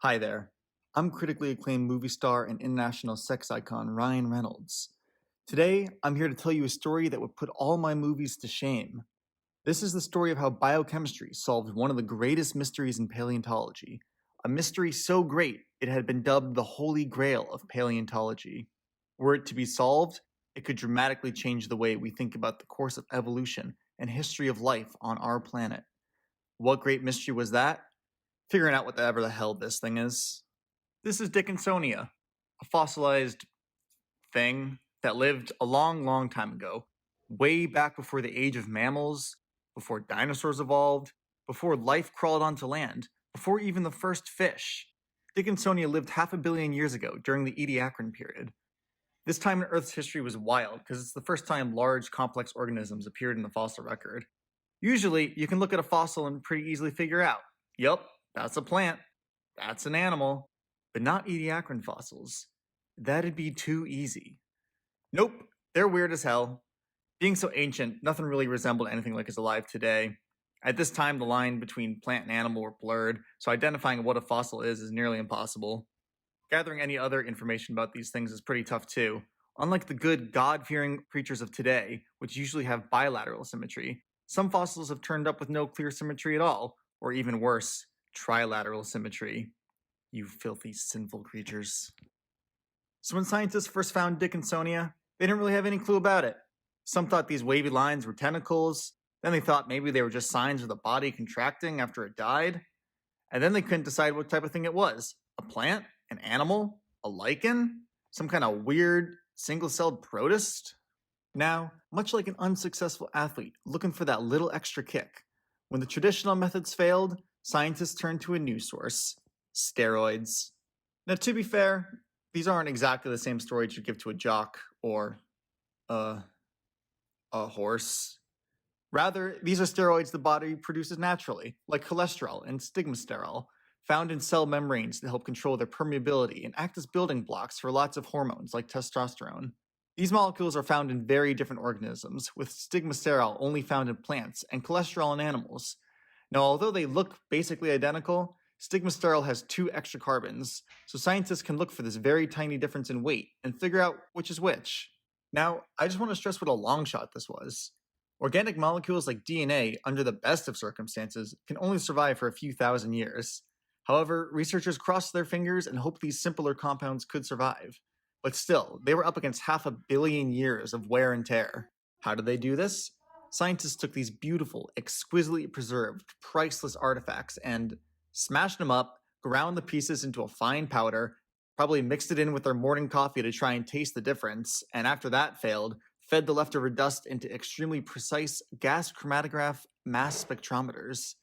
Hi there. I'm critically acclaimed movie star and international sex icon Ryan Reynolds. Today, I'm here to tell you a story that would put all my movies to shame. This is the story of how biochemistry solved one of the greatest mysteries in paleontology, a mystery so great it had been dubbed the Holy Grail of paleontology. Were it to be solved, it could dramatically change the way we think about the course of evolution and history of life on our planet. What great mystery was that? Figuring out whatever the hell this thing is. This is Dickinsonia, a fossilized thing that lived a long, long time ago, way back before the age of mammals, before dinosaurs evolved, before life crawled onto land, before even the first fish. Dickinsonia lived 500 million years ago during the Ediacaran period. This time in Earth's history was wild because it's the first time large, complex organisms appeared in the fossil record. Usually, you can look at a fossil and pretty easily figure out, yup, that's a plant, that's an animal, but not Ediacaran fossils. That'd be too easy. Nope, they're weird as hell. Being so ancient, nothing really resembled anything like is alive today. At this time, the line between plant and animal were blurred, so identifying what a fossil is nearly impossible. Gathering any other information about these things is pretty tough too. Unlike the good, God-fearing creatures of today, which usually have bilateral symmetry, some fossils have turned up with no clear symmetry at all, or even worse, trilateral symmetry. You filthy, sinful creatures. So when scientists first found Dickinsonia, they didn't really have any clue about it. Some thought these wavy lines were tentacles, then they thought maybe they were just signs of the body contracting after it died, and then they couldn't decide what type of thing it was. A plant? An animal? A lichen? Some kind of weird, single-celled protist? Now, much like an unsuccessful athlete looking for that little extra kick, when the traditional methods failed, scientists turned to a new source: steroids. Now, to be fair, these aren't exactly the same stories you'd give to a jock or a horse. Rather, these are steroids the body produces naturally, like cholesterol and stigmasterol, found in cell membranes to help control their permeability and act as building blocks for lots of hormones like testosterone. These molecules are found in very different organisms, with stigmasterol only found in plants and cholesterol in animals. Now, although they look basically identical, stigmasterol has 2 extra carbons, so scientists can look for this very tiny difference in weight and figure out which is which. Now, I just want to stress what a long shot this was. Organic molecules like DNA, under the best of circumstances, can only survive for a few thousand years. However, researchers crossed their fingers and hoped these simpler compounds could survive. But still, they were up against 500 million years of wear and tear. How did they do this? Scientists took these beautiful, exquisitely preserved, priceless artifacts and smashed them up, ground the pieces into a fine powder, probably mixed it in with their morning coffee to try and taste the difference, and after that failed, fed the leftover dust into extremely precise gas chromatograph mass spectrometers.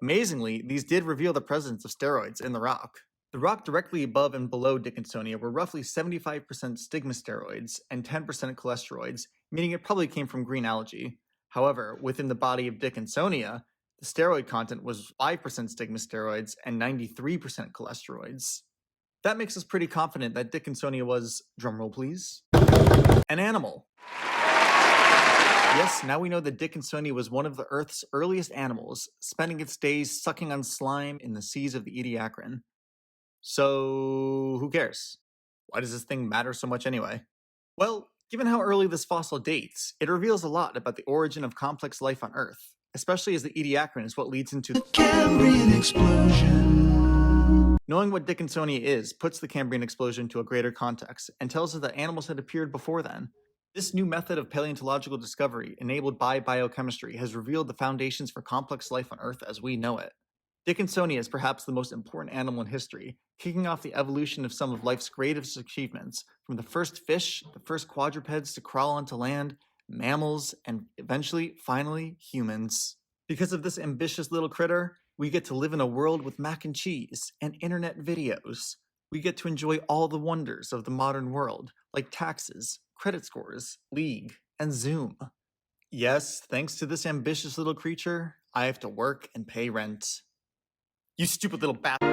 Amazingly, these did reveal the presence of steroids in the rock. The rock directly above and below Dickinsonia were roughly 75% stigmasteroids and 10% cholesteroids, meaning it probably came from green algae. However, within the body of Dickinsonia, the steroid content was 5% stigmasteroids and 93% cholesteroids. That makes us pretty confident that Dickinsonia was, drumroll please, an animal. Yes, now we know that Dickinsonia was one of the Earth's earliest animals, spending its days sucking on slime in the seas of the Ediacaran. So, who cares? Why does this thing matter so much anyway? Well, given how early this fossil dates, it reveals a lot about the origin of complex life on Earth, especially as the Ediacaran is what leads into the Cambrian explosion. Knowing what Dickinsonia is puts the Cambrian explosion into a greater context and tells us that animals had appeared before then. This new method of paleontological discovery, enabled by biochemistry, has revealed the foundations for complex life on Earth as we know it. Dickinsonia is perhaps the most important animal in history, kicking off the evolution of some of life's greatest achievements, from the first fish, the first quadrupeds to crawl onto land, mammals, and eventually, finally, humans. Because of this ambitious little critter, we get to live in a world with mac and cheese and internet videos. We get to enjoy all the wonders of the modern world, like taxes, credit scores, League, and Zoom. Yes, thanks to this ambitious little creature, I have to work and pay rent. You stupid little bastard.